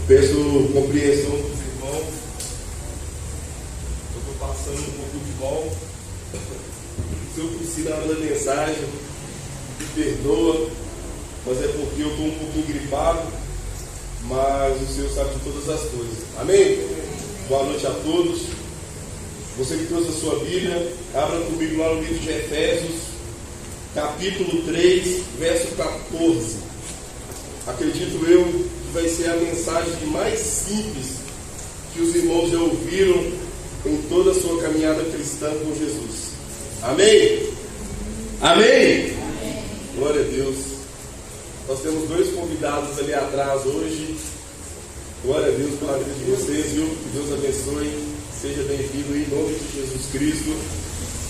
Peço compreensão dos irmãos. Eu estou passando um pouco de mal. Se eu tossir na hora da mensagem, me perdoa, mas é porque eu estou um pouquinho gripado, mas o Senhor sabe de todas as coisas. Amém? Boa noite a todos. Você que trouxe a sua Bíblia, abra comigo lá no livro de Efésios, capítulo 3, verso 14. Acredito eu que vai ser a mensagem mais simples que os irmãos já ouviram em toda a sua caminhada cristã com Jesus. Amém? Amém? Amém. Glória a Deus. Nós temos dois convidados ali atrás hoje. Glória a Deus pela vida de vocês, viu? Que Deus abençoe. Seja bem-vindo em nome de Jesus Cristo.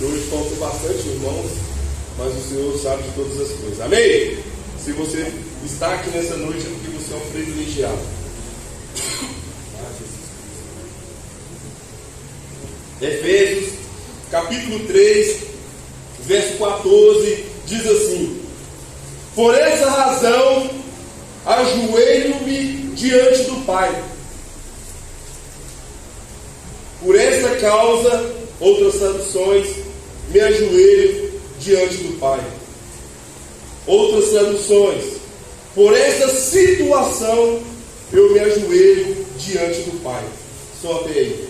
Hoje faltam bastante irmãos, mas o Senhor sabe de todas as coisas. Amém? Se você está aqui nessa noite é porque você é um privilegiado. Efésios, capítulo 3, verso 14, diz assim: por essa razão, ajoelho-me diante do Pai. Por essa causa, outras traduções, me ajoelho diante do Pai. Outras traduções, por essa situação, eu me ajoelho diante do Pai. Só até aí.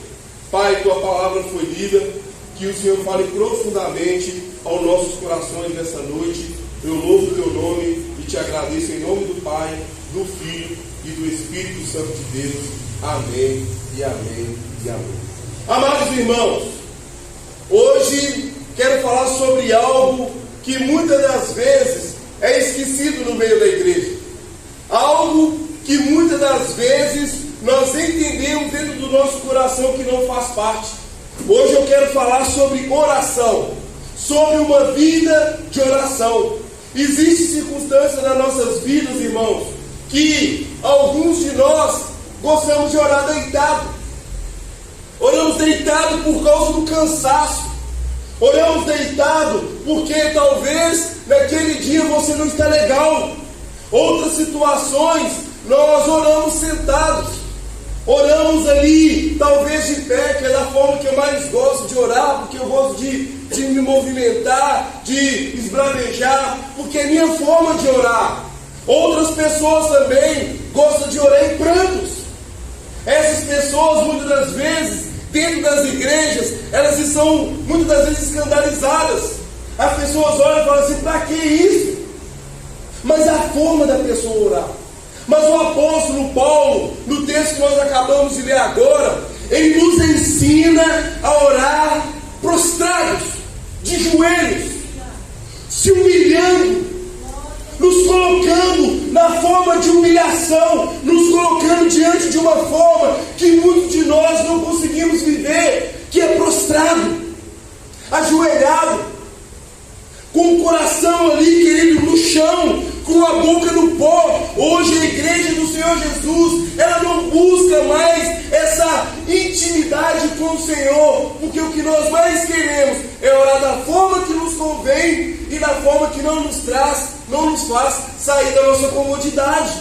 Pai, tua palavra foi lida, que o Senhor fale profundamente aos nossos corações nessa noite. Eu louvo o teu nome e te agradeço em nome do Pai, do Filho e do Espírito Santo de Deus. Amém e amém e amém. Amados irmãos, hoje quero falar sobre algo que muitas das vezes é esquecido no meio da igreja. Algo que muitas das vezes nós entendemos dentro do nosso coração que não faz parte. Hoje eu quero falar sobre oração, sobre uma vida de oração. Existem circunstâncias nas nossas vidas, irmãos, que alguns de nós gostamos de orar deitado. Oramos deitado por causa do cansaço. Oramos deitado porque talvez naquele dia você não está legal. Outras situações, nós oramos sentados. Oramos ali, talvez de pé, que é da forma que eu mais gosto de orar, porque eu gosto de me movimentar, de esbravejar, porque é minha forma de orar. Outras pessoas também gostam de orar em prantos. Essas pessoas, muitas das vezes, dentro das igrejas, elas são muitas das vezes escandalizadas. As pessoas olham e falam assim: para que isso? Mas é a forma da pessoa orar. Mas o apóstolo Paulo, no texto que nós acabamos de ler agora, ele nos ensina a orar prostrados, de joelhos, se humilhando, nos colocando na forma de humilhação, nos colocando diante de uma forma que muitos de nós não conseguimos viver, que é prostrado, ajoelhado, com o coração ali, querido, no chão, com a boca no pó. Hoje a igreja do Senhor Jesus, ela não busca mais essa intimidade com o Senhor, porque o que nós mais queremos é orar da forma que nos convém e da forma que não nos faz sair da nossa comodidade.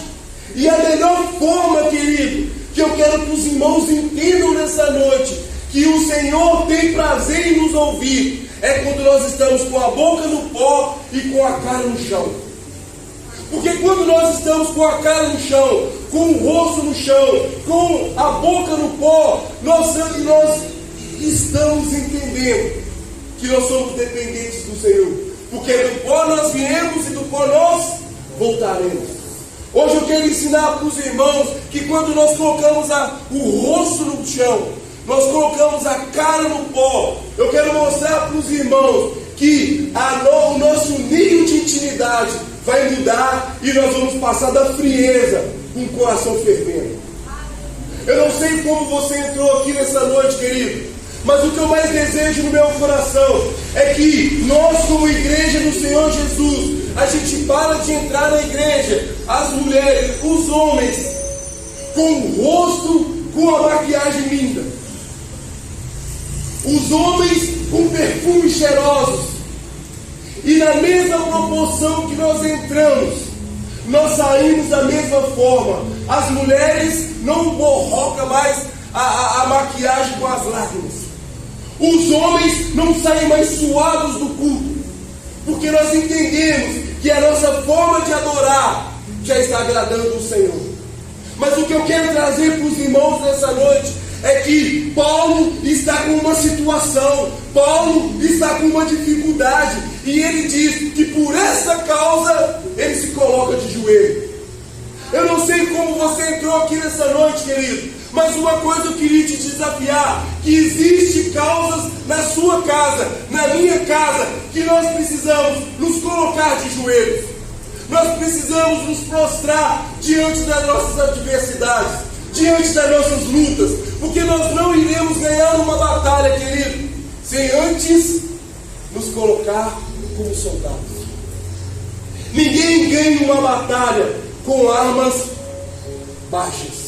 E a melhor forma, querido, que eu quero que os irmãos entendam nessa noite, que o Senhor tem prazer em nos ouvir, é quando nós estamos com a boca no pó e com a cara no chão. Porque quando nós estamos com a cara no chão, com o rosto no chão, com a boca no pó, nós estamos entendendo que nós somos dependentes do Senhor. Porque do pó nós viemos e do pó nós voltaremos. Hoje eu quero ensinar para os irmãos que quando nós colocamos o rosto no chão, nós colocamos a cara no pó, eu quero mostrar para os irmãos que o nosso nível de intimidade vai mudar e nós vamos passar da frieza com o coração fervendo. Eu não sei como você entrou aqui nessa noite, querido, mas o que eu mais desejo no meu coração é que nós, como igreja do Senhor Jesus, a gente para de entrar na igreja, as mulheres, os homens, com o rosto, com a maquiagem linda, os homens com perfumes cheirosos, e na mesma proporção que nós entramos, Nós saímos da mesma forma. As mulheres não borrocam mais a maquiagem com as lágrimas. Os homens não saem mais suados do culto, porque nós entendemos que a nossa forma de adorar já está agradando o Senhor. Mas o que eu quero trazer para os irmãos nessa noite é que Paulo está com uma situação, Paulo está com uma dificuldade, e ele diz que por essa causa ele se coloca de joelho. Eu não sei como você entrou aqui nessa noite, querido, mas uma coisa eu queria te desafiar: que existe causas na sua casa, na minha casa, que nós precisamos nos colocar de joelhos. Nós precisamos nos prostrar diante das nossas adversidades, diante das nossas lutas, porque nós não iremos ganhar uma batalha, querido, sem antes nos colocar como soldados. Ninguém ganha uma batalha com armas baixas.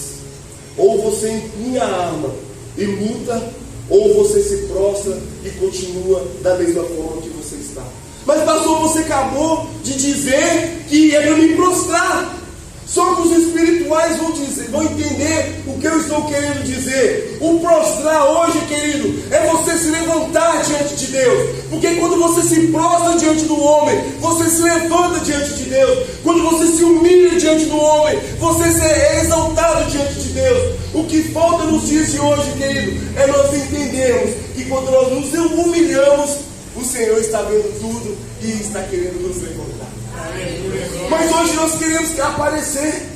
Ou você empunha a arma e luta, ou você se prostra e continua da mesma forma que você está. Mas pastor, você acabou de dizer que é para me prostrar. Só que os espirituais vão entender o que eu estou querendo dizer. O prostrar hoje, querido, é você se levantar diante de Deus. Porque quando você se prostra diante do homem, você se levanta diante de Deus. Quando você se humilha diante do homem, você é exaltado diante de Deus. O que falta nos dias de hoje, querido, é nós entendermos que quando nós nos humilhamos, o Senhor está vendo tudo e está querendo nos levantar. Mas hoje nós queremos aparecer.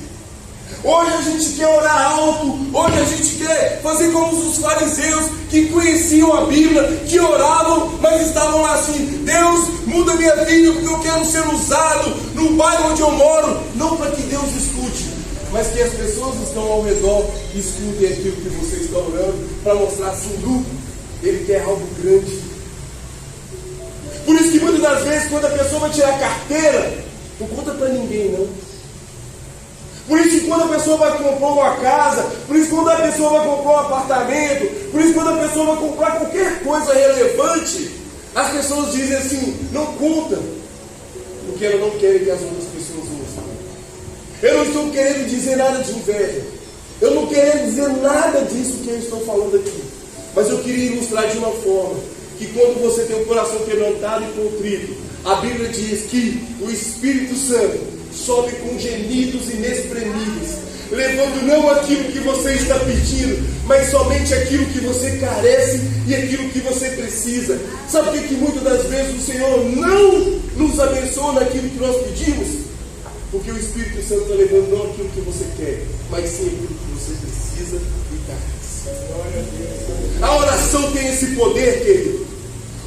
Hoje a gente quer orar alto. Hoje a gente quer fazer como os fariseus, que conheciam a Bíblia, que oravam, mas estavam lá assim: Deus, muda minha vida, porque eu quero ser usado no bairro onde eu moro. Não para que Deus escute, mas que as pessoas que estão ao redor escutem aquilo que você está orando, para mostrar assim: Ele quer algo grande. Por isso que muitas das vezes, quando a pessoa vai tirar a carteira, não conta para ninguém, não. Por isso que quando a pessoa vai comprar uma casa, por isso que quando a pessoa vai comprar um apartamento, por isso que quando a pessoa vai comprar qualquer coisa relevante, as pessoas dizem assim: não conta, porque elas não querem que as outras pessoas usem. Eu não estou querendo dizer nada de inveja, eu não quero dizer nada disso que eu estou falando aqui, mas eu queria ilustrar de uma forma que quando você tem o coração quebrantado e contrito, a Bíblia diz que o Espírito Santo sobe com gemidos inexprimíveis, levando não aquilo que você está pedindo, mas somente aquilo que você carece e aquilo que você precisa. Sabe por que muitas das vezes o Senhor não nos abençoa naquilo que nós pedimos? Porque o Espírito Santo está levando não aquilo que você quer, mas sim aquilo que você precisa e carece. A oração tem esse poder, querido.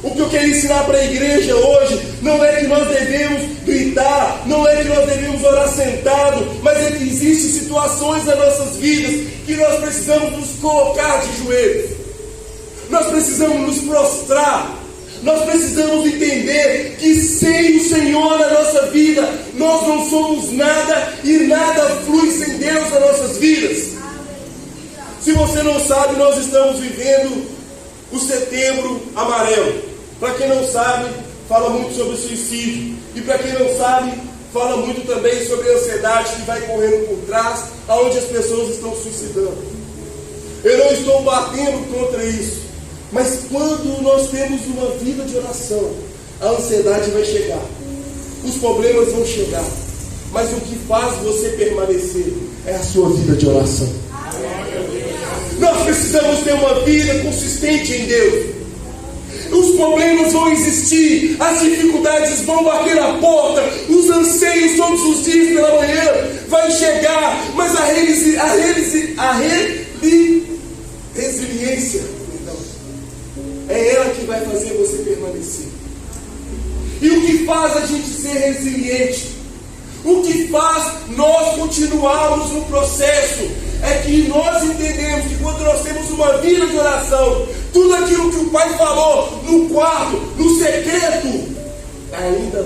O que eu quero ensinar para a igreja hoje não é que nós devemos gritar, não é que nós devemos orar sentado, mas é que existem situações nas nossas vidas que nós precisamos nos colocar de joelhos. Nós precisamos nos prostrar. Nós precisamos entender que sem o Senhor na nossa vida, nós não somos nada e nada flui sem Deus nas nossas vidas. Se você não sabe, nós estamos vivendo o Setembro Amarelo. Para quem não sabe, fala muito sobre suicídio. E para quem não sabe, fala muito também sobre a ansiedade que vai correndo por trás, aonde as pessoas estão suicidando. Eu não estou batendo contra isso, mas quando nós temos uma vida de oração, a ansiedade vai chegar, os problemas vão chegar, mas o que faz você permanecer é a sua vida de oração. Nós precisamos ter uma vida consistente em Deus. Os problemas vão existir, as dificuldades vão bater na porta, os anseios todos os dias pela manhã vai chegar, mas a resiliência, é ela que vai fazer você permanecer. E o que faz a gente ser resiliente? O que faz nós continuarmos no processo é que nós entendemos que quando nós temos uma vida de oração, tudo aquilo que o Pai falou no quarto, no secreto, ainda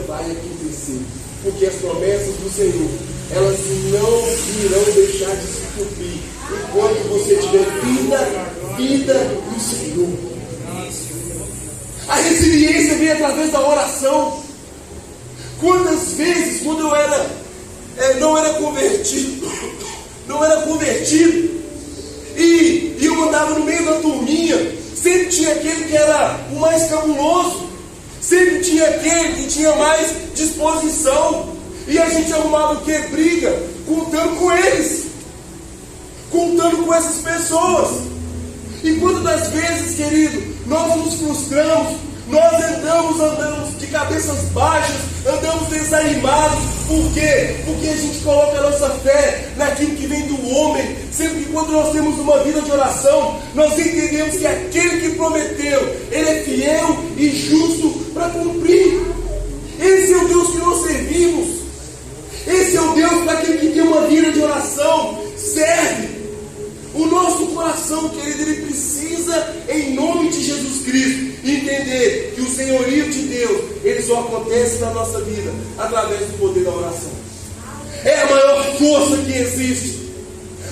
vai acontecer, porque as promessas do Senhor, elas não irão deixar de se cumprir enquanto você tiver vida no Senhor. A resiliência vem através da oração. Quantas vezes, quando eu não era convertido, e eu andava no meio da turminha, sempre tinha aquele que era o mais cabuloso, sempre tinha aquele que tinha mais disposição, e a gente arrumava o que? Briga, contando com eles, contando com essas pessoas. E quantas das vezes, querido, nós nos frustramos, nós andamos de cabeças baixas, andamos desanimados. Por quê? Porque a gente coloca a nossa fé naquilo que vem do homem. Sempre que quando nós temos uma vida de oração, nós entendemos que aquele que prometeu, ele é fiel e justo para cumprir. Esse é o Deus que nós servimos. Esse é o Deus daquele que tem uma vida de oração, serve. O nosso coração, querido, ele precisa, em nome de Jesus Cristo, entender que o senhorio de Deus, ele só acontece na nossa vida através do poder da oração. É a maior força que existe.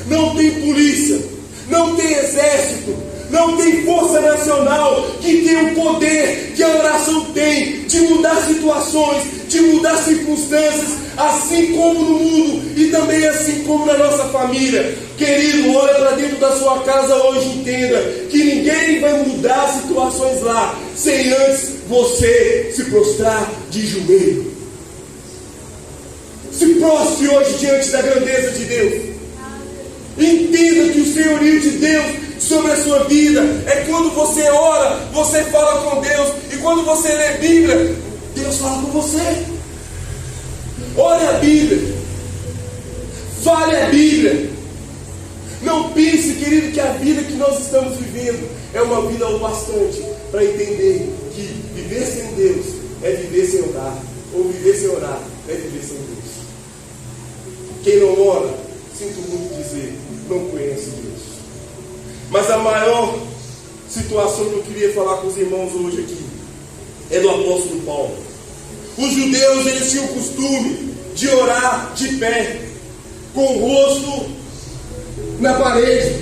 Não tem polícia, não tem exército, não tem força nacional que tem o poder que a oração tem de mudar situações, de mudar circunstâncias, assim como no mundo e também assim como na nossa família. Querido, olha para dentro da sua casa hoje e entenda que ninguém vai mudar situações lá sem antes você se prostrar de joelho. Se prostre hoje diante da grandeza de Deus. Entenda que o senhorio de Deus sobre a sua vida é quando você ora, você fala com Deus, e quando você lê Bíblia, Deus fala com você. Olhe a Bíblia, fale a Bíblia. Não pense, querido, que a vida que nós estamos vivendo é uma vida o bastante para entender que viver sem Deus é viver sem orar, ou viver sem orar é viver sem Deus. Quem não ora, sinto muito dizer, não conhece Deus. Mas a maior situação que eu queria falar com os irmãos hoje aqui é do apóstolo Paulo. Os judeus, eles tinham o costume de orar de pé, com o rosto na parede,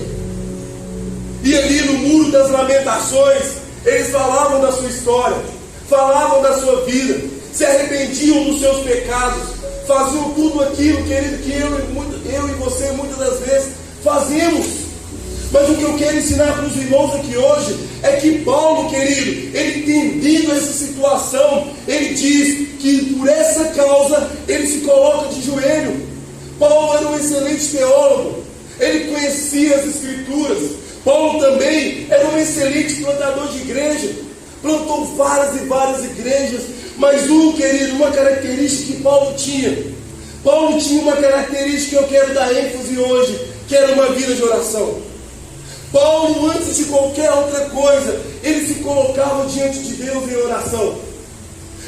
e ali no muro das lamentações, eles falavam da sua história, falavam da sua vida, se arrependiam dos seus pecados, faziam tudo aquilo, querido, que eu e você muitas das vezes fazemos. Mas o que eu quero ensinar para os irmãos aqui hoje é que Paulo, querido, ele entendendo essa situação, ele diz que por essa causa ele se coloca de joelho. Paulo era um excelente teólogo, ele conhecia as Escrituras. Paulo também era um excelente plantador de igreja, plantou várias e várias igrejas. Mas querido, uma característica que Paulo tinha uma característica que eu quero dar ênfase hoje, que era uma vida de oração. Paulo, antes de qualquer outra coisa, ele se colocava diante de Deus em oração.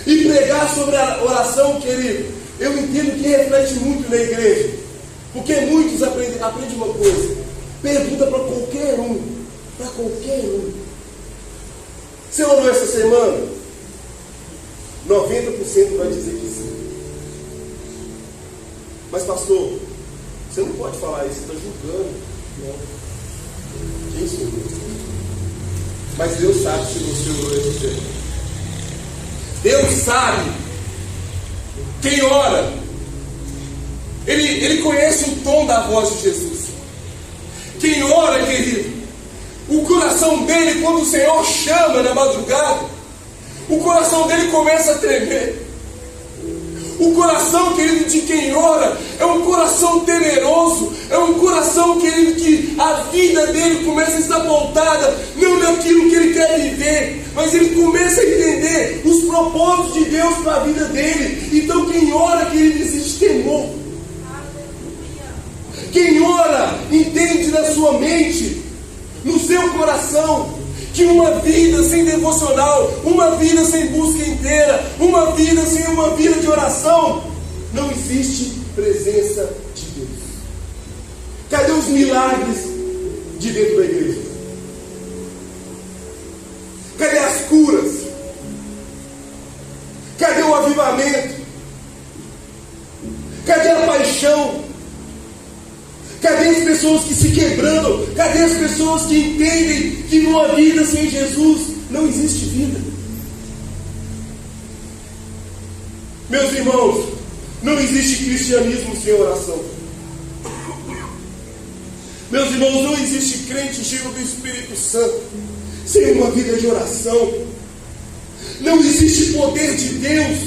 E pregar sobre a oração, querido, eu entendo que reflete muito na igreja. Porque muitos aprendem uma coisa, pergunta para qualquer um, Você orou essa semana? 90% vai dizer que sim. Mas pastor, você não pode falar isso, você está julgando. Não. Quem sou eu? Mas Deus sabe se você orou essa semana. Deus sabe. Quem ora, Ele conhece o tom da voz de Jesus. Quem ora, querido, o coração dele, quando o Senhor chama na madrugada, o coração dele começa a tremer. O coração, querido, de quem ora é um coração temeroso, é um coração, querido, que a vida dele começa a estar voltada não naquilo que ele quer viver, mas ele começa a entender os propósitos de Deus para a vida dele. Então quem ora, querido, existe temor. Quem ora entende na sua mente, no seu coração, que uma vida sem devocional, uma vida sem busca inteira, uma vida sem uma vida de oração, não existe presença de Deus. Cadê os milagres de dentro da igreja? Cadê as curas? Cadê o avivamento? Cadê a paixão? Cadê as pessoas que se quebram? Cadê as pessoas que entendem que numa vida sem Jesus não existe vida? Meus irmãos, não existe cristianismo sem oração. Meus irmãos, não existe crente cheio do Espírito Santo sem uma vida de oração. Não existe poder de Deus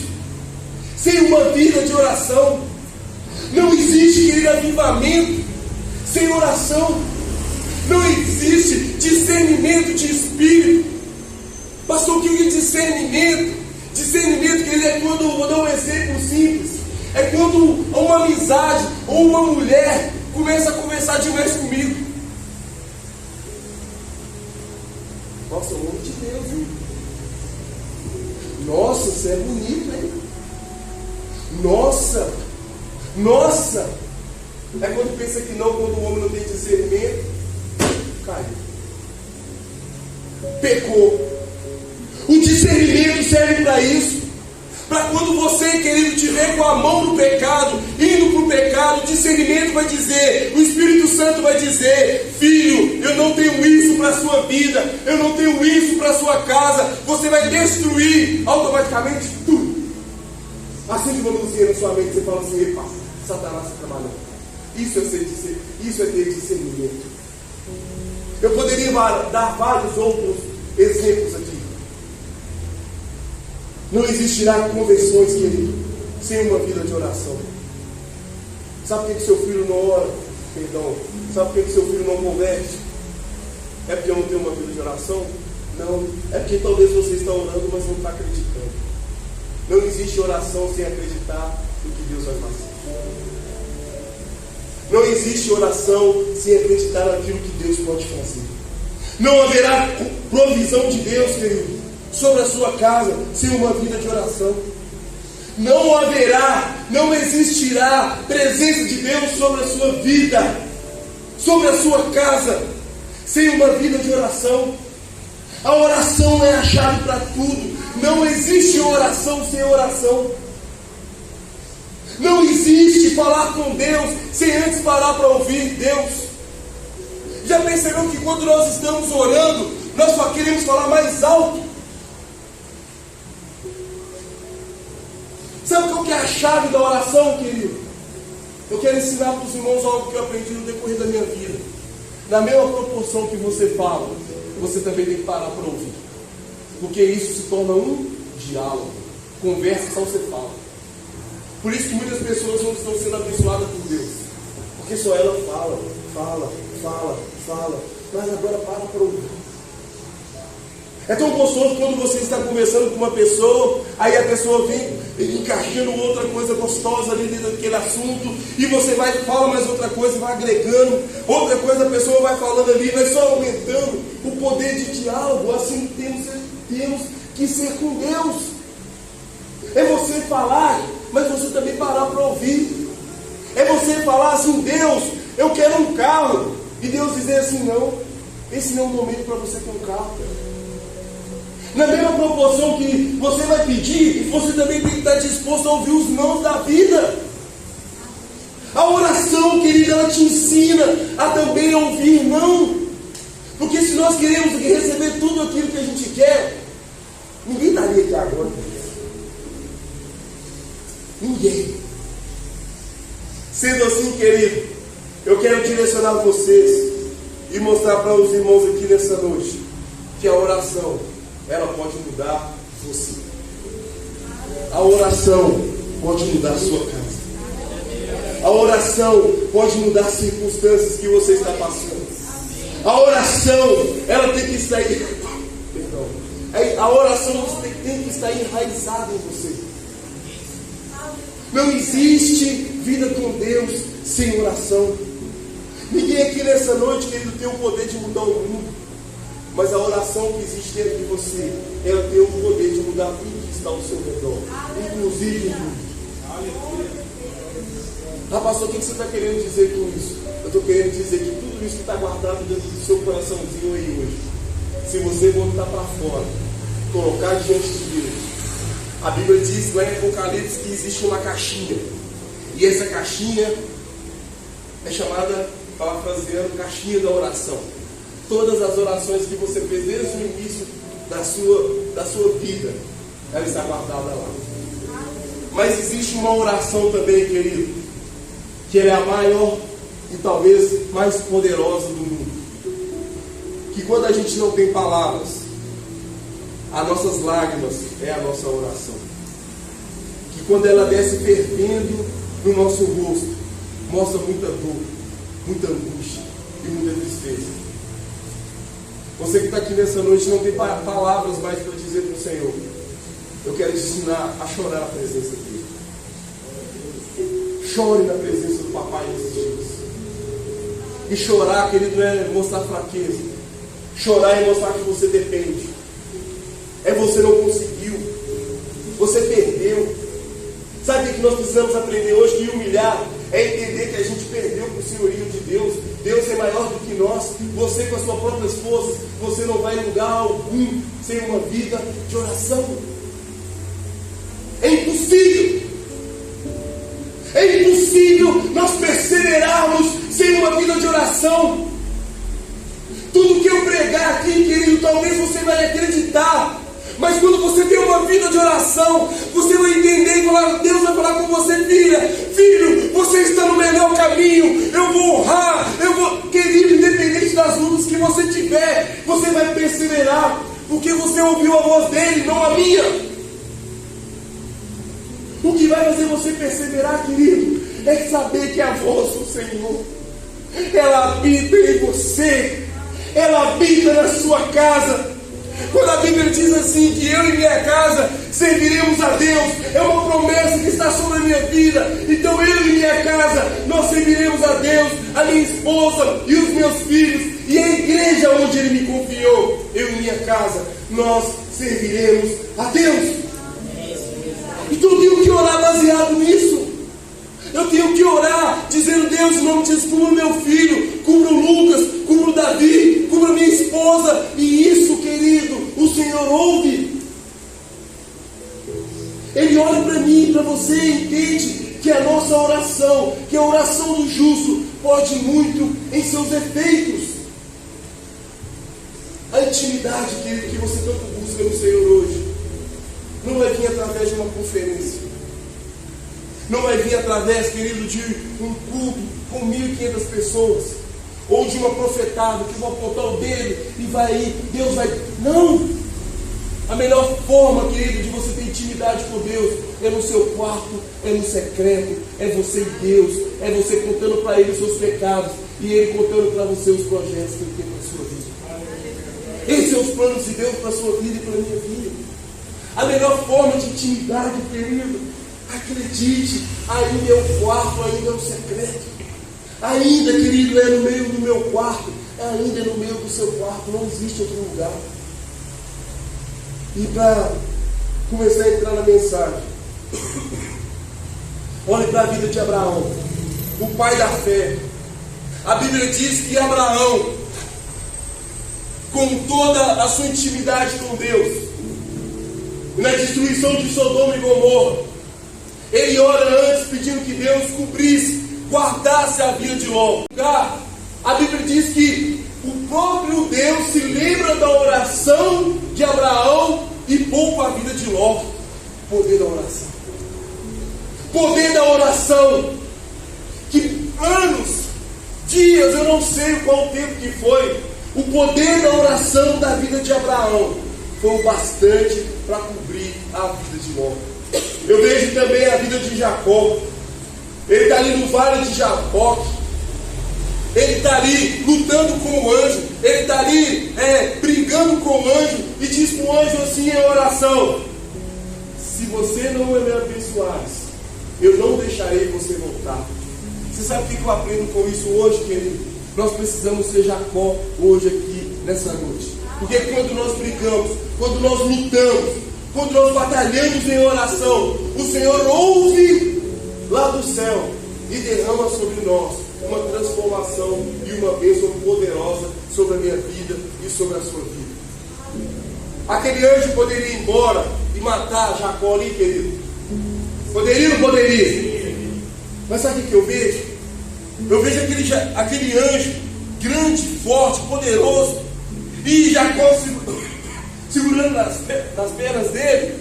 sem uma vida de oração. Não existe, querido, avivamento sem oração. Não existe discernimento de espírito. Pastor, o que é discernimento? Discernimento, querido, é quando, vou dar um exemplo simples, é quando uma amizade ou uma mulher começa a conversar demais comigo. Nossa, o nome de Deus, hein? Nossa, você é bonito, hein? Nossa! É quando pensa que não, quando o homem não tem discernimento, caiu. Pecou. O discernimento serve para isso. Para quando você, querido, tiver com a mão no pecado, indo para o pecado, o discernimento vai dizer, o Espírito Santo vai dizer: filho, eu não tenho isso para a sua vida, eu não tenho isso para a sua casa. Você vai destruir automaticamente tudo. Assim que uma luzinha na sua mente, você fala assim: epa, Satanás está trabalhando. Isso é ter discernimento. Eu poderia dar vários outros exemplos aqui. Não existirá conversões, querido, sem uma vida de oração. Sabe por que seu filho não ora? Perdão. Sabe por que seu filho não converte? É porque não tem uma vida de oração? Não. É porque talvez você está orando, mas não está acreditando. Não existe oração sem acreditar no que Deus vai fazer. Não existe oração sem acreditar naquilo que Deus pode fazer. Não haverá provisão de Deus, querido, sobre a sua casa sem uma vida de oração. Não haverá, não existirá presença de Deus sobre a sua vida, sobre a sua casa, sem uma vida de oração. A oração é a chave para tudo. Não existe oração sem oração. Não existe falar com Deus sem antes parar para ouvir Deus. Já percebeu que quando nós estamos orando, nós só queremos falar mais alto? Sabe qual que é a chave da oração, querido? Eu quero ensinar para os irmãos algo que eu aprendi no decorrer da minha vida. Na mesma proporção que você fala, você também tem que parar para ouvir. Porque isso se torna um diálogo. Conversa só você fala. Por isso que muitas pessoas não estão sendo abençoadas por Deus. Porque só ela fala. Mas agora para ouvir. É tão gostoso quando você está conversando com uma pessoa, aí a pessoa vem encaixando outra coisa gostosa ali dentro daquele assunto, e você vai, fala mais outra coisa, vai agregando, outra coisa a pessoa vai falando ali, vai só aumentando o poder de diálogo. Assim temos que ser com Deus. É você falar, mas você também parar para ouvir. É você falar assim: Deus, eu quero um carro. E Deus dizer assim: não, esse não é o momento para você ter um carro. Na mesma proporção que você vai pedir, você também tem que estar disposto a ouvir os nãos da vida. A oração, querida, ela te ensina a também ouvir não. Porque se nós queremos receber tudo aquilo que a gente quer, ninguém estaria aqui agora. Ninguém. Sendo assim, querido, eu quero direcionar vocês e mostrar para os irmãos aqui nessa noite que a oração, ela pode mudar você. A oração pode mudar a sua casa. A oração pode mudar as circunstâncias que você está passando. A oração, ela tem que estar a oração tem que estar enraizada em você. Não existe vida com Deus sem oração. Ninguém aqui nessa noite, querido, tem o poder de mudar o mundo. Mas a oração que existe dentro de você, ela tem o poder de mudar tudo que está ao seu redor, inclusive o mundo. Ah, pastor, o que você está querendo dizer com isso? Eu estou querendo dizer que tudo isso que está guardado dentro do seu coraçãozinho aí hoje, se você botar para fora, colocar diante de Deus, a Bíblia diz lá em Apocalipse que existe uma caixinha, e essa caixinha é chamada, parafraseando, caixinha da oração. Todas as orações que você fez desde o início da sua vida, ela está guardada lá. Mas existe uma oração também, querido, que ela é a maior e talvez mais poderosa do mundo. Que quando a gente não tem palavras, as nossas lágrimas é a nossa oração. Que quando ela desce fervendo no nosso rosto, mostra muita dor, muita angústia e muita tristeza. Você que está aqui nessa noite não tem palavras mais para dizer para o Senhor. Eu quero te ensinar a chorar na presença dele. Chore na presença do Papai nesses dias. E chorar, querido, não é mostrar fraqueza. Chorar é mostrar que você depende. É você não conseguiu. Você perdeu. Sabe o que nós precisamos aprender hoje? Que humilhar é entender que a gente perdeu para o senhorio de Deus. Deus é maior do que nós. Você com as suas próprias forças, você não vai em lugar algum sem uma vida de oração. É impossível. É impossível nós perseverarmos sem uma vida de oração. Tudo que eu pregar aqui, querido, talvez você vai acreditar. Mas quando você tem uma vida de oração, você vai entender e falar, Deus vai falar com você, filho, você está no melhor caminho, eu vou honrar, querido, independente das lutas que você tiver, você vai perseverar, porque você ouviu a voz dele, não a minha. O que vai fazer você perseverar, querido, é saber que a voz do Senhor, ela habita em você, ela habita na sua casa. Quando a Bíblia diz assim, que eu e minha casa serviremos a Deus, é uma promessa que está sobre a minha vida. Então eu e minha casa, nós serviremos a Deus, a minha esposa e os meus filhos, e a igreja onde Ele me confiou. Eu e minha casa, nós serviremos a Deus. Então eu tenho que orar baseado nisso. Eu tenho que orar dizendo, Deus, em nome de Jesus, cubra o meu filho, cubra o Lucas, cubra o Davi, cubra a minha esposa. E isso, querido, o Senhor ouve. Ele olha para mim e para você e entende que a nossa oração, que a oração do justo, pode muito em seus efeitos. A intimidade, querido, que você tanto busca no Senhor hoje, não vai vir através de uma conferência. Não vai vir através, querido, de um culto com 1.500 pessoas, ou de uma profetada que vai apontar o dedo e vai ir, Deus vai... Não! A melhor forma, querido, de você ter intimidade com Deus é no seu quarto, é no secreto, é você e Deus, é você contando para Ele os seus pecados e Ele contando para você os projetos que Ele tem para a sua vida. Esses são os planos de Deus para a sua vida e para a minha vida. A melhor forma de intimidade, querido, acredite, ainda é o quarto, ainda é o secreto. Ainda, querido, é no meio do meu quarto, ainda é no meio do seu quarto, não existe outro lugar. E para começar a entrar na mensagem, olhe para a vida de Abraão, o pai da fé. A Bíblia diz que Abraão, com toda a sua intimidade com Deus, na destruição de Sodoma e Gomorra, ele ora antes pedindo que Deus cobrisse, guardasse a vida de Ló. A Bíblia diz que o próprio Deus se lembra da oração de Abraão e poupa a vida de Ló. Poder da oração. Poder da oração. Que anos, dias, eu não sei qual tempo que foi, o poder da oração da vida de Abraão foi o bastante para cobrir a vida de Ló. Eu vejo também a vida de Jacó. Ele está ali no vale de Jaboque. Ele está ali lutando com o anjo. Ele está ali brigando com o anjo. E diz para o anjo assim em oração: se você não me abençoares, eu não deixarei você voltar. Você sabe o que eu aprendo com isso hoje, querido? Nós precisamos ser Jacó hoje aqui, nessa noite. Porque quando nós brigamos, quando nós lutamos, quando nós batalhamos em oração, o Senhor ouve lá do céu e derrama sobre nós uma transformação e uma bênção poderosa sobre a minha vida e sobre a sua vida. Aquele anjo poderia ir embora e matar Jacó ali, querido. Poderia ou não poderia? Mas sabe o que eu vejo? Eu vejo aquele anjo grande, forte, poderoso, e Jacó segurando nas pernas dele.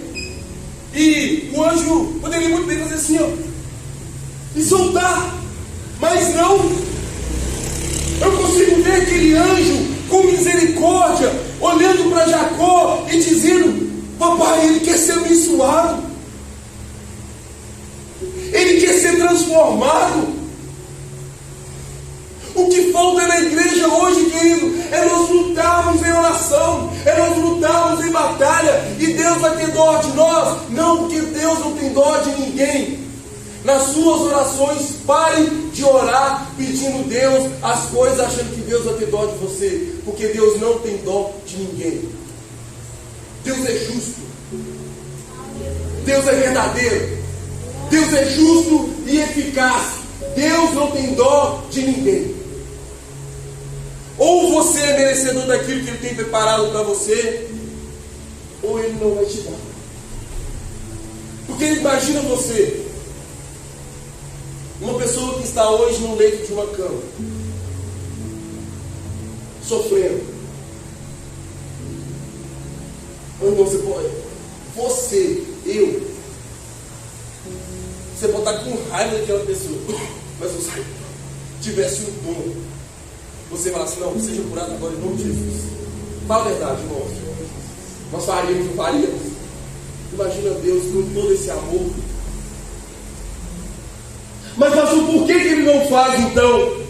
E o anjo poderia muito bem fazer assim, ó, e soltar. Mas não. Eu consigo ver aquele anjo com misericórdia, olhando para Jacó e dizendo: papai, ele quer ser abençoado, ele quer ser transformado. O que falta na igreja hoje, querido, é nós lutarmos em oração, é nós lutarmos em batalha, e Deus vai ter dó de nós? Não, porque Deus não tem dó de ninguém. Nas suas orações, pare de orar pedindo Deus as coisas, achando que Deus vai ter dó de você, porque Deus não tem dó de ninguém. Deus é justo, Deus é verdadeiro, Deus é justo e eficaz. Deus não tem dó de ninguém. Ou você é merecedor daquilo que Ele tem preparado para você, ou Ele não vai te dar. Porque imagina você, uma pessoa que está hoje no leito de uma cama, sofrendo. Então você pode, você pode estar com raiva daquela pessoa, mas você tivesse um dom, você fala assim: não, seja curado agora em nome de Jesus. Fala a verdade, irmãos. Nós faríamos, não faríamos? Imagina Deus com todo esse amor. Mas pastor, por que Ele não faz então?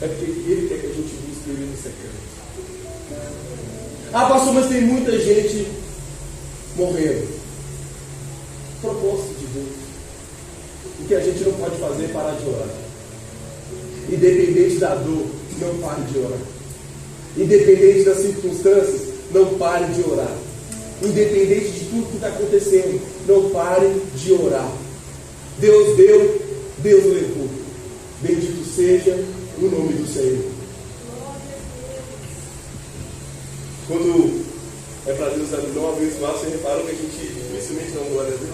É porque Ele quer que a gente busque Ele no secreto. Ah, pastor, mas tem muita gente morrendo. Propósito de Deus. O que a gente não pode fazer é parar de orar. Independente da dor, não pare de orar. Independente das circunstâncias, não pare de orar. Independente de tudo que está acontecendo, não pare de orar. Deus deu, Deus levou. Bendito seja o nome do Senhor. Quando é para Deus não abençoar, você reparou que a gente dificilmente não glória a Deus.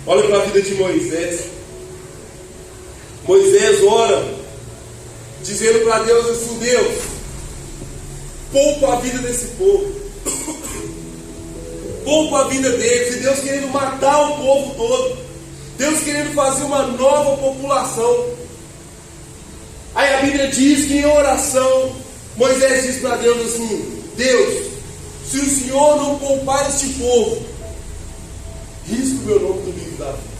Olha para a vida de Moisés. Moisés ora, dizendo para Deus assim: Deus, poupa a vida desse povo, poupa a vida deles. E Deus querendo matar o povo todo, Deus querendo fazer uma nova população. Aí a Bíblia diz que em oração, Moisés diz para Deus assim: Deus, se o Senhor não poupar este povo, risco o meu nome do livro da vida.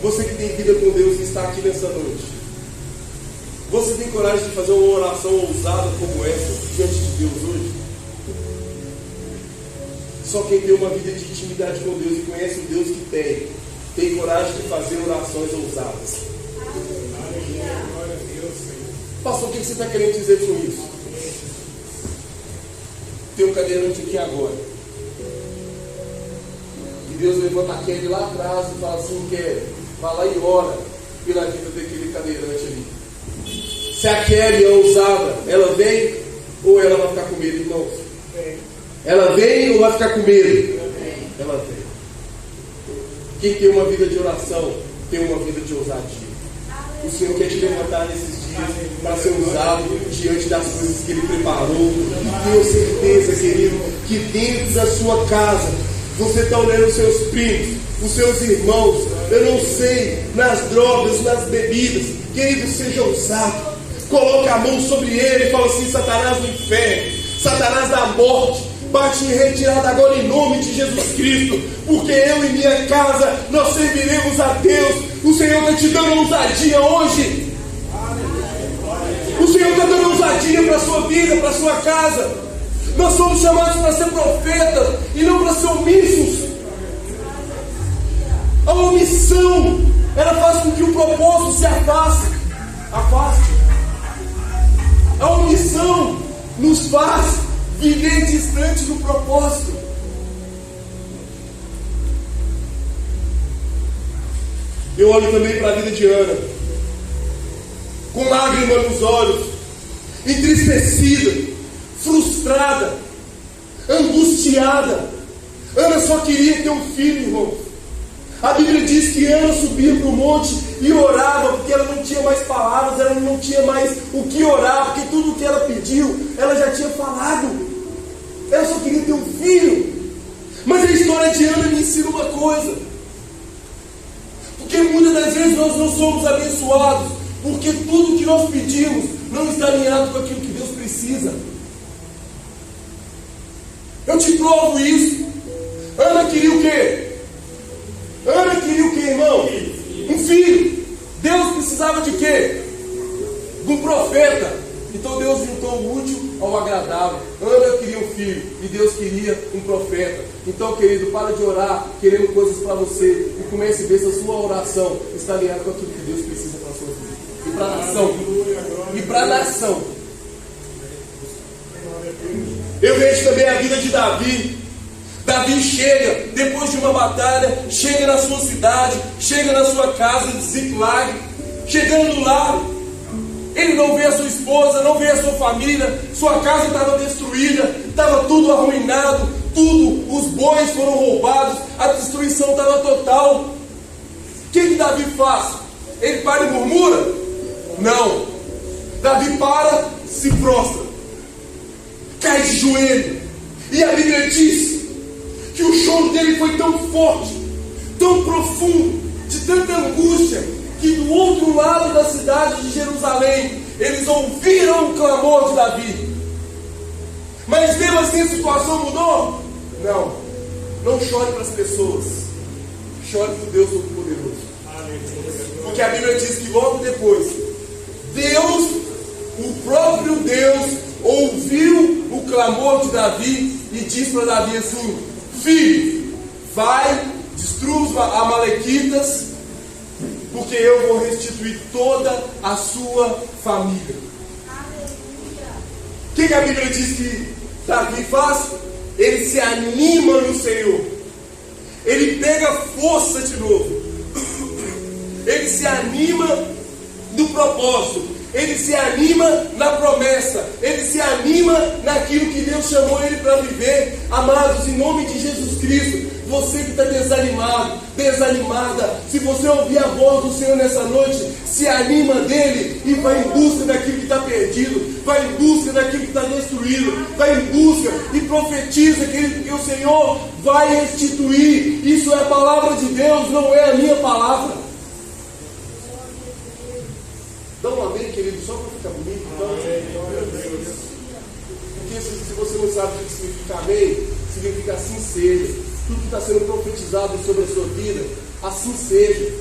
Você que tem vida com Deus e está aqui nessa noite, você tem coragem de fazer uma oração ousada como essa diante de Deus hoje? Só quem tem uma vida de intimidade com Deus e conhece o Deus que tem coragem de fazer orações ousadas. Pastor, o que você está querendo dizer com isso? Tem um cadeirante aqui agora, e Deus levanta a Kelly lá atrás e fala assim: Kelly, vai lá e ora pela vida daquele cadeirante ali. Se a Kelly é ousada, ela vem ou ela vai ficar com medo, irmãos? Ela vem ou vai ficar com medo? Ela vem. Quem tem uma vida de oração tem uma vida de ousadia. O Senhor quer te levantar nesses dias para ser usado diante das coisas que Ele preparou. E tenho certeza, querido, que dentro da sua casa você está olhando os seus primos, os seus irmãos, eu não sei, nas drogas, nas bebidas. Querido, seja ousado. Coloque a mão sobre ele e fala assim: Satanás do inferno, Satanás da morte, bate em retirada agora em nome de Jesus Cristo, porque eu e minha casa, nós serviremos a Deus. O Senhor está te dando ousadia hoje. O Senhor está dando ousadia para a sua vida, para a sua casa. Nós somos chamados para ser profetas e não para ser omissos. A omissão, ela faz com que o propósito se afaste. A omissão nos faz viver distante do propósito. Eu olho também para a vida de Ana, com lágrimas nos olhos, entristecida, frustrada, angustiada. Ana só queria ter um filho, irmão. A Bíblia diz que Ana subia para o monte e orava, porque ela não tinha mais palavras, ela não tinha mais o que orar, porque tudo o que ela pediu, ela já tinha falado. Ela só queria ter um filho. Mas a história de Ana me ensina uma coisa. Porque muitas das vezes nós não somos abençoados, porque tudo o que nós pedimos não está alinhado com aquilo que Deus precisa. Eu te provo isso. Ana queria o quê? Ana queria o quê, irmão? Um filho. Deus precisava de quê? De um profeta. Então Deus juntou o útil ao agradável. Ana queria um filho e Deus queria um profeta. Então, querido, para de orar querendo coisas para você e comece a ver se a sua oração está alinhada com aquilo que Deus precisa para a sua vida. E para a nação. E para a nação. Eu vejo também a vida de Davi. Davi chega, depois de uma batalha, chega na sua cidade, chega na sua casa de Ziclag. Chegando lá, ele não vê a sua esposa, não vê a sua família, sua casa estava destruída, estava tudo arruinado, tudo, os bois foram roubados, a destruição estava total. O que Davi faz? Ele para e murmura? Não. Davi para, se prostra, cai de joelho, e a Bíblia diz que o choro dele foi tão forte, tão profundo, de tanta angústia, que do outro lado da cidade de Jerusalém, eles ouviram o clamor de Davi. Mas mesmo assim a situação mudou? Não. Não chore para as pessoas, chore para o Deus Todo-Poderoso. Porque a Bíblia diz que logo depois, Deus, o próprio Deus, ouviu o clamor de Davi e disse para Davi assim: filho, vai, destrua os amalequitas, porque eu vou restituir toda a sua família. O que a Bíblia diz que Davi faz? Ele se anima no Senhor. Ele pega força de novo. Ele se anima no propósito. Ele se anima na promessa. Ele se anima naquilo que Deus chamou ele para viver. Amados, em nome de Jesus Cristo, você que está desanimado, desanimada, se você ouvir a voz do Senhor nessa noite, se anima dele e vai em busca daquilo que está perdido, vai em busca daquilo que está destruído, vai em busca e profetiza, querido, que o Senhor vai restituir. Isso é a palavra de Deus, não é a minha palavra. Dá um amém, querido, só para ficar bonito. Porque se você não sabe o que significa amém, significa assim seja. Tudo que está sendo profetizado sobre a sua vida, assim seja.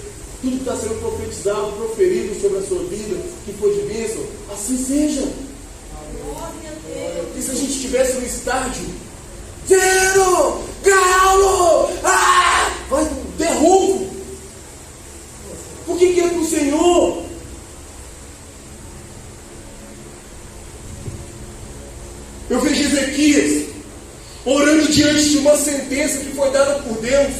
Tudo que está sendo profetizado, proferido sobre a sua vida, que foi de bênção, assim seja. E se a gente estivesse no estádio, Zero, Galo, vai derrubo. Por que é para o Senhor? Eu vejo Ezequias orando diante de uma sentença que foi dada por Deus.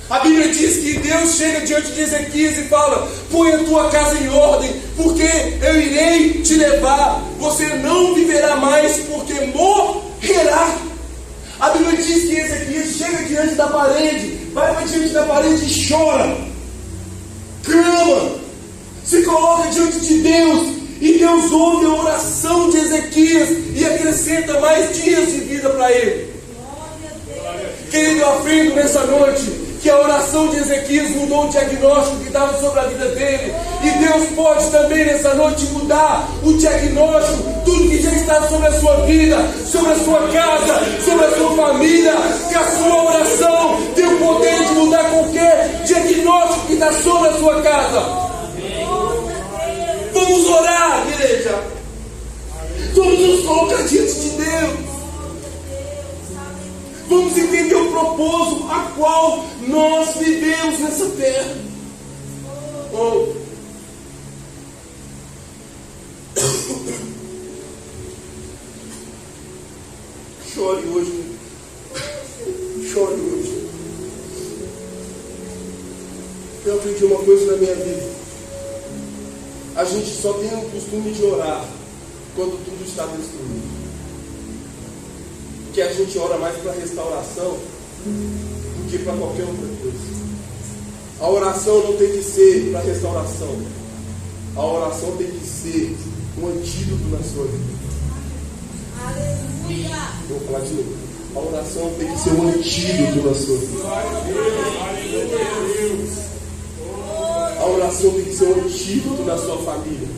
A Bíblia diz que Deus chega diante de Ezequias e fala: põe a tua casa em ordem, porque eu irei te levar. Você não viverá mais, porque morrerá. A Bíblia diz que Ezequias chega diante da parede, vai para diante da parede e chora, clama, se coloca diante de Deus. E Deus ouve a oração de Ezequias e acrescenta mais dias de vida para ele. Querido, eu aprendo nessa noite que a oração de Ezequias mudou o diagnóstico que estava sobre a vida dele. E Deus pode também nessa noite mudar o diagnóstico, tudo que já está sobre a sua vida, sobre a sua casa, sobre a sua família. Que a sua oração tem o poder de mudar qualquer diagnóstico que está sobre a sua casa. Vamos orar, igreja. Vamos nos colocar diante de Deus. Vamos entender o propósito a qual nós vivemos nessa terra. Chore hoje. Chore hoje. Eu aprendi uma coisa na minha vida. A gente só tem o costume de orar quando tudo está destruído. Porque a gente ora mais para restauração do que para qualquer outra coisa. A oração não tem que ser para restauração. A oração tem que ser um antídoto na sua vida. Aleluia! Vou falar de novo. A oração tem que ser um antídoto na sua vida. A oração tem que ser um antídoto na sua família.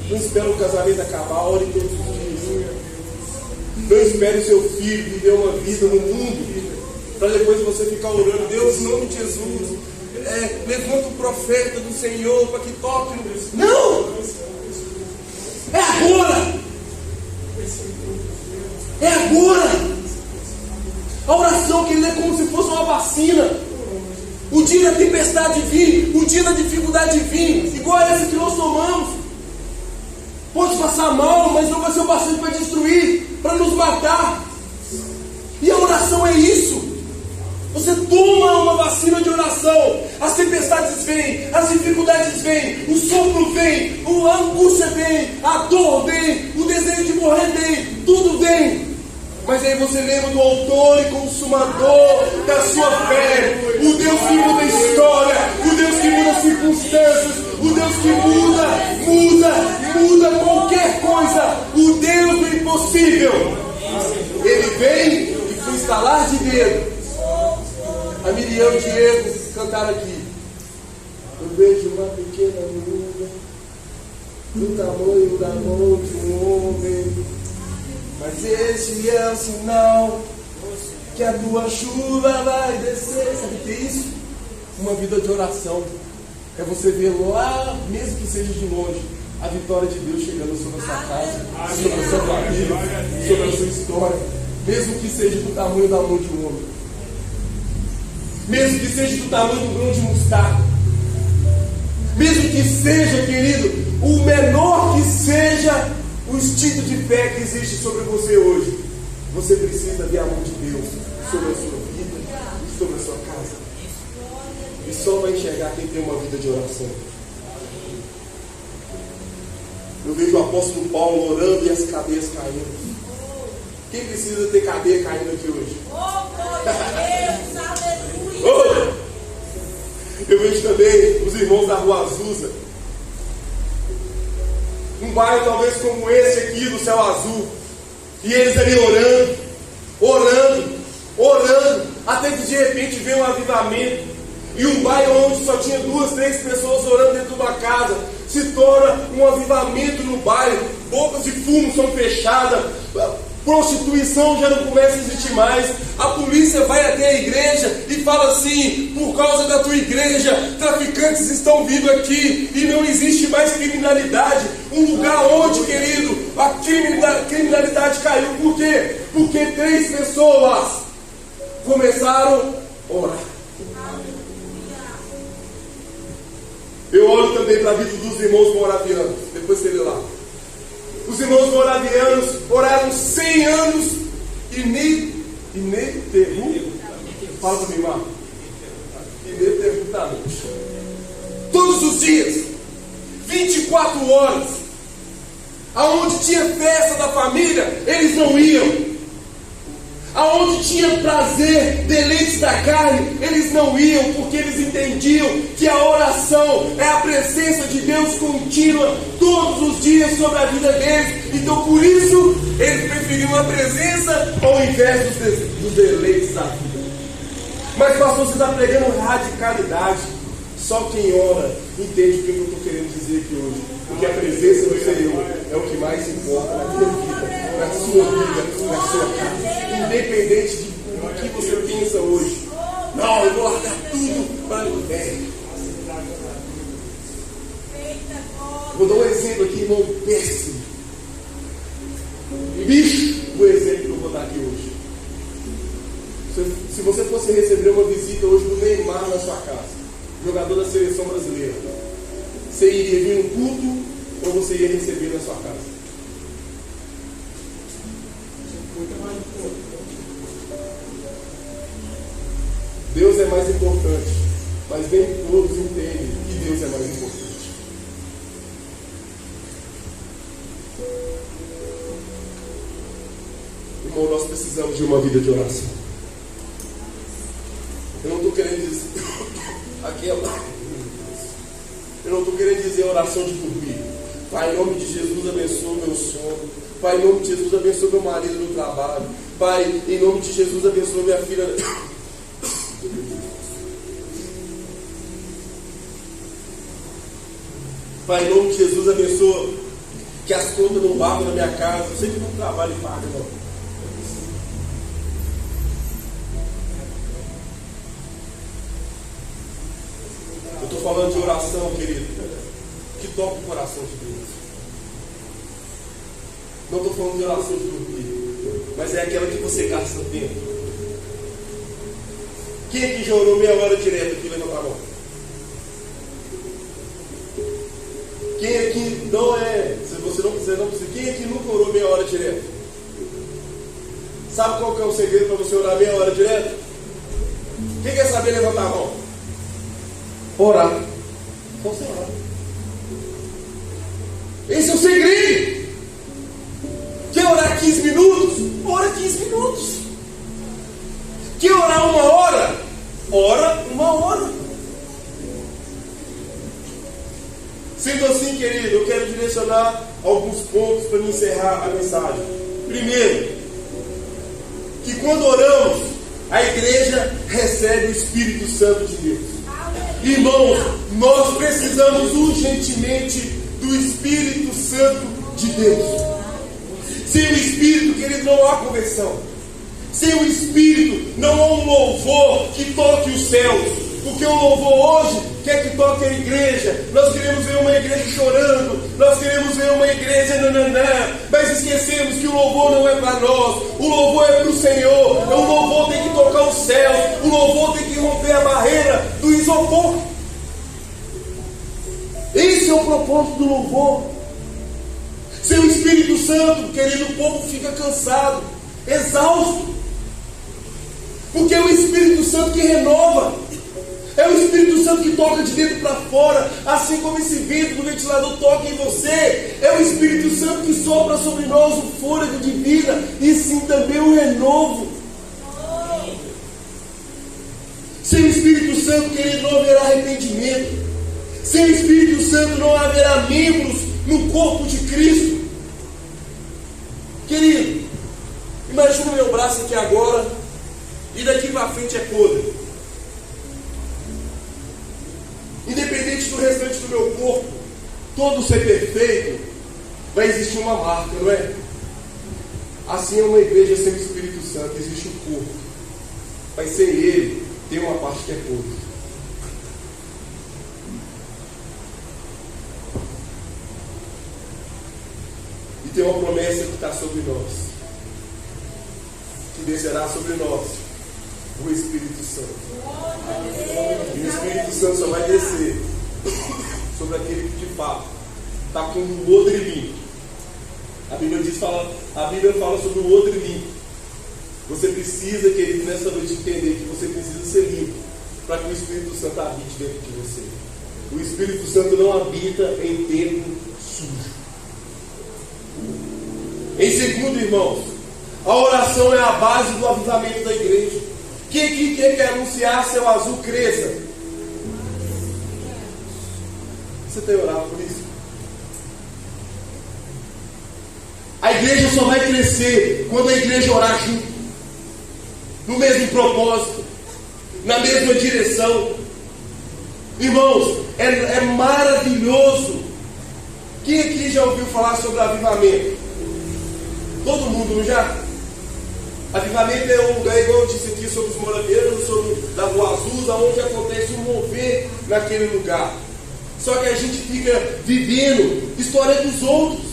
Não espere o casamento acabar, ore todos os dias. Não espere o seu filho viver uma vida no mundo, para depois você ficar orando. Deus, em nome de Jesus, levanta o profeta do Senhor para que toque no... Não! É agora! É agora! A oração, querido, é como se fosse uma vacina. O dia da tempestade vir, o dia da dificuldade vir, igual a essa que nós tomamos. Pode passar mal, mas não vai ser o bastante para destruir, para nos matar. E a oração é isso. Você toma uma vacina de oração. As tempestades vêm, as dificuldades vêm, o sopro vem, a angústia vem, a dor vem, o desejo de morrer vem, tudo vem. Mas aí você lembra do autor e consumador da sua fé, o Deus que muda a história, o Deus que muda as circunstâncias, o Deus que muda qualquer coisa, o Deus do impossível. Ele vem e com estalar de dedo, a Miriam e o Diego cantaram aqui. Eu vejo uma pequena nuvem do tamanho da mão de um homem. Mas esse é o sinal que a tua chuva vai descer. Sabe o que é isso? Uma vida de oração. É você ver lá, mesmo que seja de longe, a vitória de Deus chegando sobre a sua casa, sobre a sua família, sobre a sua história. Mesmo que seja do tamanho da mão de um homem. Mesmo que seja do tamanho do grão de mostarda. Mesmo que seja, querido, o menor que seja o instinto de fé que existe sobre você hoje, você precisa ver a mão de Deus sobre a sua vida e sobre a sua casa. E só vai enxergar quem tem uma vida de oração. Eu vejo o apóstolo Paulo orando e as cadeias caindo. Quem precisa ter cadeia caindo aqui hoje? Eu vejo também os irmãos da Rua Azusa. Um bairro talvez como esse aqui do Céu Azul. E eles ali orando, até que de repente vem um avivamento. E um bairro onde só tinha 2, 3 pessoas orando dentro de uma casa se torna um avivamento no bairro. Bocas de fumo são fechadas, prostituição já não começa a existir mais. A polícia vai até a igreja e fala assim: por causa da tua igreja, traficantes estão vindo aqui e não existe mais criminalidade. Um lugar onde, querido, a criminalidade caiu. Por quê? Porque 3 pessoas começaram a orar. Eu olho também para a vida dos irmãos moravianos. Depois você lê lá. Os irmãos moravianos oraram 100 anos ininterruptamente. Fala para mim, Marco. Ininterruptamente. Todos os dias, 24 horas. Aonde tinha festa da família, eles não iam. Aonde tinha prazer, deleites da carne, eles não iam, porque eles entendiam que a oração é a presença de Deus contínua todos os dias sobre a vida deles. Então por isso eles preferiam a presença ao invés dos deleites da vida. Mas pastor, você está pregando radicalidade. Só quem ora entende o que eu estou querendo dizer aqui hoje. Porque a presença do Senhor é o que mais importa na tua vida, na sua vida, na sua casa. Independente do que você pensa hoje. Não, eu vou largar tudo para o bem. Vou dar um exemplo aqui, irmão, péssimo. Bicho do exemplo que eu vou dar aqui hoje. Se você fosse receber uma visita hoje do Neymar na sua casa, jogador da seleção brasileira, você iria vir no culto ou você ia receber na sua casa? Deus é mais importante, mas nem todos entendem que Deus é mais importante. Irmão, nós precisamos de uma vida de oração. Eu não estou querendo dizer eu não estou querendo dizer oração de dormir. Pai, em nome de Jesus, abençoa o meu sono. Pai, em nome de Jesus, abençoa meu marido no trabalho. Pai, em nome de Jesus, abençoa minha filha. Pai, em nome de Jesus, abençoa que as contas não pagam na minha casa. Eu sei que não trabalho e paga, não. Eu estou falando de oração, querido, que toca o coração de Deus. Não estou falando de oração de dormir, mas é aquela que você gasta tempo. Quem aqui já orou meia hora direto aqui? Levanta a mão. Quem aqui não é, se você não precisa, quem aqui nunca orou meia hora direto? Sabe qual que é o segredo para você orar meia hora direto? Quem quer saber, levantar a mão? Orar. Você orar. Esse é o segredo. Quer orar 15 minutos? Ora 15 minutos. Quer orar 1 hora? Ora 1 hora. Sendo assim, querido, eu quero direcionar alguns pontos para me encerrar a mensagem. Primeiro, que quando oramos, a igreja recebe o Espírito Santo de Deus. Irmãos, nós precisamos urgentemente do Espírito Santo de Deus. Sem o Espírito, querido, não há conversão. Sem o Espírito, não há um louvor que toque os céus. Porque o louvor hoje quer que toque a igreja. Nós queremos ver uma igreja chorando. Nós queremos ver uma igreja nananã. Mas esquecemos que o louvor não é para nós. O louvor é para o Senhor. O louvor tem que tocar os céus. O louvor tem que romper a barreira do isopor. Esse é o propósito do louvor. Sem o Espírito Santo, querido, o povo fica cansado, exausto. Porque é o Espírito Santo que renova. É o Espírito Santo que toca de dentro para fora. Assim como esse vento do ventilador toca em você. É o Espírito Santo que sopra sobre nós o fôlego de vida. E sim também o renovo. Sem o Espírito Santo, querido, não haverá arrependimento. Sem o Espírito Santo não haverá membros no corpo de Cristo. Querido, imagina o meu braço aqui agora. E daqui para frente é podre. Independente do restante do meu corpo, todo ser perfeito, vai existir uma marca, não é? Assim é uma igreja sem o Espírito Santo, existe um corpo. Mas sem ele, tem uma parte que é podre. E tem uma promessa que está sobre nós, que descerá sobre nós o Espírito Santo. E o Espírito Santo só vai descer sobre aquele que de fato está com o odre limpo. A Bíblia fala sobre o odre limpo. Você precisa, querido, nessa noite entender que você precisa ser limpo para que o Espírito Santo habite dentro de você. O Espírito Santo não habita em templo sujo. Em segundo, irmãos, a oração é a base do avivamento da igreja. Quem aqui quer que anunciar Céu Azul cresça? Você tem orado por isso? A igreja só vai crescer quando a igreja orar junto, no mesmo propósito, na mesma direção. Irmãos, é maravilhoso. Quem aqui já ouviu falar sobre avivamento? Todo mundo, não já? Avivamento é um lugar, igual eu disse aqui sobre os moradeiros, sobre da Rua Azul, onde acontece um mover naquele lugar. Só que a gente fica vivendo história dos outros.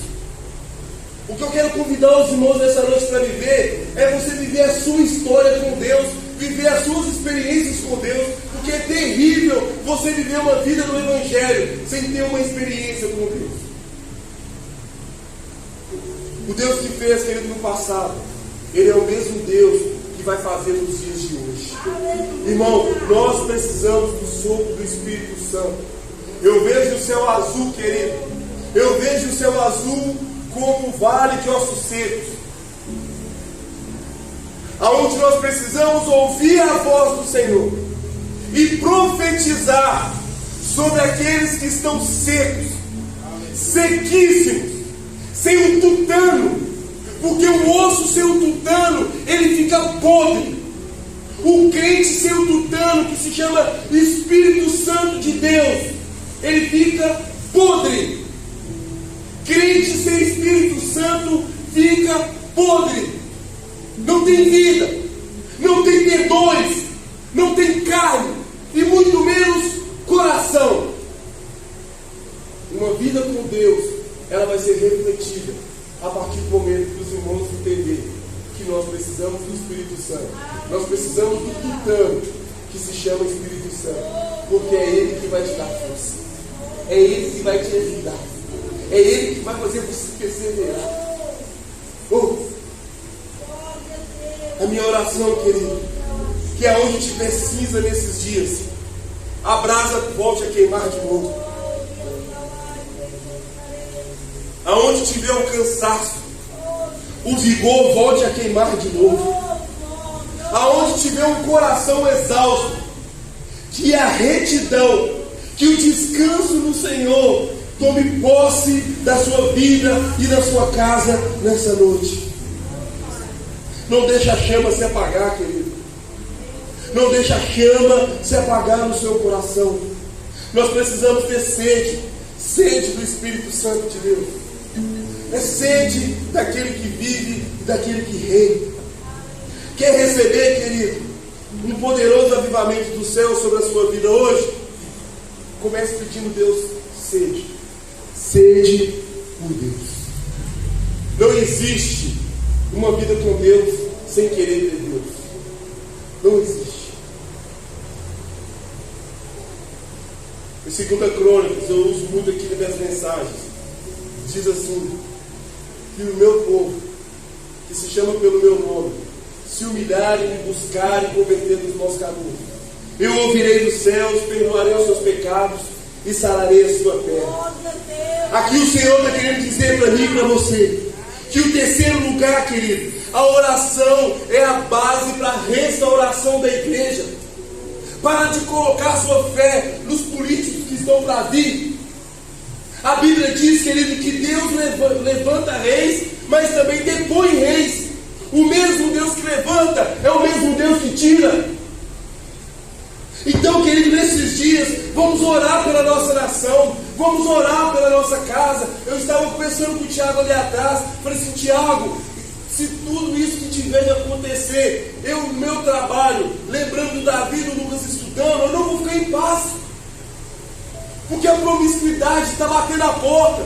O que eu quero convidar os irmãos nessa noite para viver é você viver a sua história com Deus, viver as suas experiências com Deus, porque é terrível você viver uma vida no Evangelho sem ter uma experiência com Deus. O Deus que fez, querido, no passado, Ele é o mesmo Deus que vai fazer nos dias de hoje. Irmão, nós precisamos do sopro do Espírito Santo. Eu vejo o céu azul, querido. Eu vejo o céu azul como um vale de ossos secos, aonde nós precisamos ouvir a voz do Senhor. e profetizar sobre aqueles que estão secos, sequíssimos, sem o tutano, porque o osso sem o tutano, ele fica podre. O crente sem o tutano, que se chama Espírito Santo de Deus, ele fica podre. Crente sem Espírito Santo fica podre. Não tem vida, não tem tendões, não tem carne e muito menos coração. Uma vida com Deus, ela vai ser refletida a partir do momento que os irmãos entenderem que nós precisamos do Espírito Santo. Nós precisamos do tutano, que se chama Espírito Santo, porque é Ele que vai te dar força, é Ele que vai te ajudar, é Ele que vai fazer você perseverar. A minha oração, querido, que aonde tiver cinza nesses dias, a brasa volte a queimar de novo. Aonde tiver o cansaço, o vigor volte a queimar de novo. Aonde tiver um coração exausto, que a retidão, que o descanso no Senhor tome posse da sua vida e da sua casa nessa noite. Não deixa a chama se apagar, querido. Não deixa a chama se apagar no seu coração. Nós precisamos ter sede do Espírito Santo de Deus. É sede daquele que vive e daquele que reina. Quer receber, querido, um poderoso avivamento do céu sobre a sua vida hoje? Comece pedindo a Deus sede. Sede por Deus. Não existe uma vida com Deus sem querer ter Deus. Não existe. Em 2 Crônicas, eu uso muito aqui nas mensagens, diz assim, que o meu povo, que se chama pelo meu nome, se humilharem, me buscarem e converter dos maus caminhos, eu ouvirei dos céus, perdoarei os seus pecados e sararei a sua terra. Aqui o Senhor está querendo dizer para mim e para você, que o terceiro lugar, querido, a oração é a base para a restauração da igreja. Para de colocar sua fé nos políticos que estão para vir. A Bíblia diz, querido, que Deus levanta reis, mas também depõe reis. O mesmo Deus que levanta é o mesmo Deus que tira. Então, querido, nesses dias, vamos orar pela nossa nação, vamos orar pela nossa casa. Eu estava conversando com o Tiago ali atrás, falei assim, Tiago, se tudo isso que tiver de acontecer, eu no meu trabalho, lembrando do Davi e do Lucas estudando, eu não vou ficar em paz. Porque a promiscuidade está batendo a porta.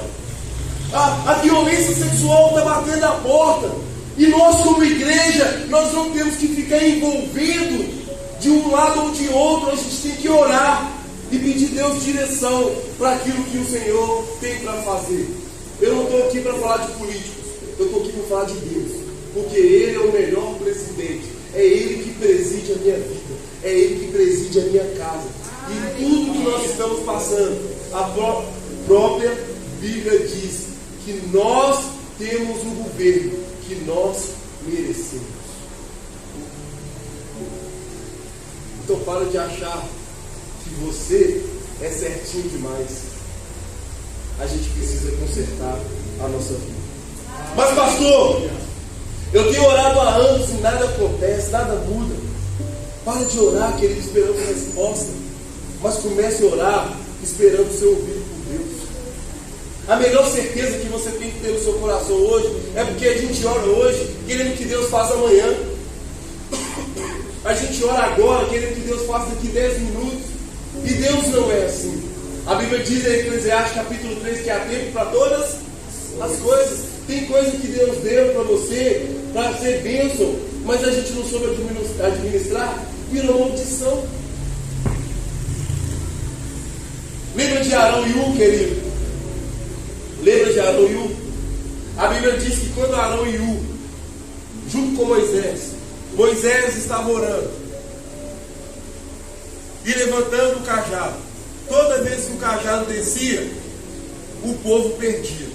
A violência sexual está batendo a porta. E nós como igreja, nós não temos que ficar envolvendo de um lado ou de outro. A gente tem que orar e pedir Deus direção para aquilo que o Senhor tem para fazer. Eu não estou aqui para falar de políticos, eu estou aqui para falar de Deus, porque Ele é o melhor presidente, é Ele que preside a minha vida, é Ele que preside a minha casa. E tudo que nós estamos passando, a própria Bíblia diz que nós temos um governo que nós merecemos. Então para de achar que você é certinho demais. A gente precisa consertar a nossa vida. Mas pastor, eu tenho orado há anos e nada acontece, nada muda. Para de orar, querido, esperando resposta. Mas comece a orar esperando ser ouvido por Deus. A melhor certeza que você tem que ter no seu coração hoje é porque a gente ora hoje querendo que Deus faça amanhã. A gente ora agora querendo que Deus faça daqui 10 minutos. E Deus não é assim. A Bíblia diz em Eclesiastes capítulo 3 que há tempo para todas as coisas. Tem coisa que Deus deu para você para ser bênção, mas a gente não soube administrar, virou maldição. Lembra de Arão e U, querido? Lembra de Arão e U? A Bíblia diz que quando Arão e U, junto com Moisés estava orando e levantando o cajado. Toda vez que o cajado descia, o povo perdia.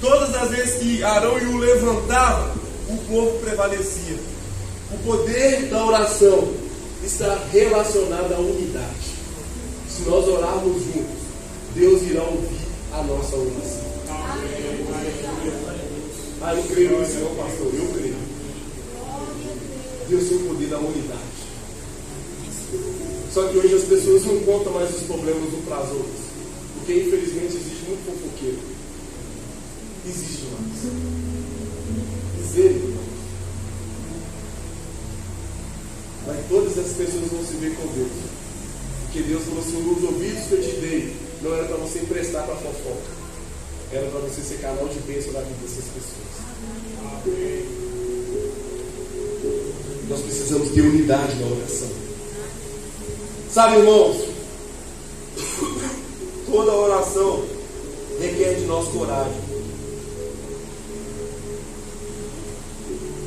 Todas as vezes que Arão e U levantavam, o povo prevalecia. O poder da oração está relacionada à unidade. Se nós orarmos juntos, Deus irá ouvir a nossa oração. Ah, eu creio nisso, não, pastor. Eu creio. Deus tem o poder da unidade. Só que hoje as pessoas não contam mais os problemas um para as outras. Porque infelizmente existe muito fofoqueiro. Existe mais. Misericórdia. Mas todas as pessoas vão se ver com Deus. Porque Deus falou assim: os ouvidos que eu te dei não era para você emprestar para fofoca. Era para você ser canal de bênção da vida dessas pessoas. Nós precisamos ter unidade na oração. Sabe, irmãos, toda oração requer de nós coragem.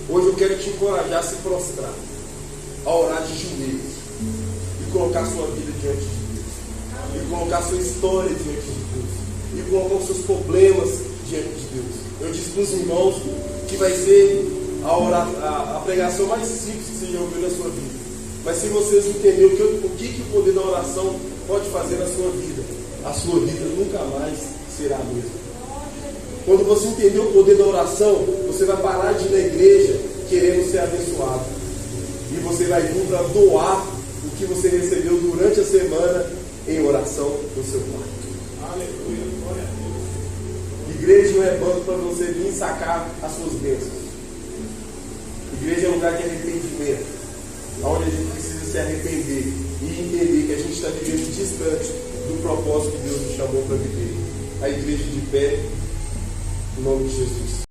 Hoje eu quero te encorajar a se prostrar, a orar de joelhos e colocar sua vida diante de Deus, e colocar sua história diante de Deus, e colocar os seus problemas diante de Deus. Eu disse para os irmãos que vai ser a pregação mais simples que você já ouviu na sua vida. Mas se vocês entenderem o que o poder da oração pode fazer na sua vida, a sua vida nunca mais será a mesma. Quando você entender o poder da oração, você vai parar de ir na igreja querendo ser abençoado. E você vai vir para doar o que você recebeu durante a semana em oração no seu quarto. Aleluia, glória a Deus. Igreja não é banco para você vir sacar as suas bênçãos. Igreja é um lugar de arrependimento, onde a gente precisa se arrepender e entender que a gente está vivendo distante do propósito que Deus nos chamou para viver. A igreja de pé, em nome de Jesus.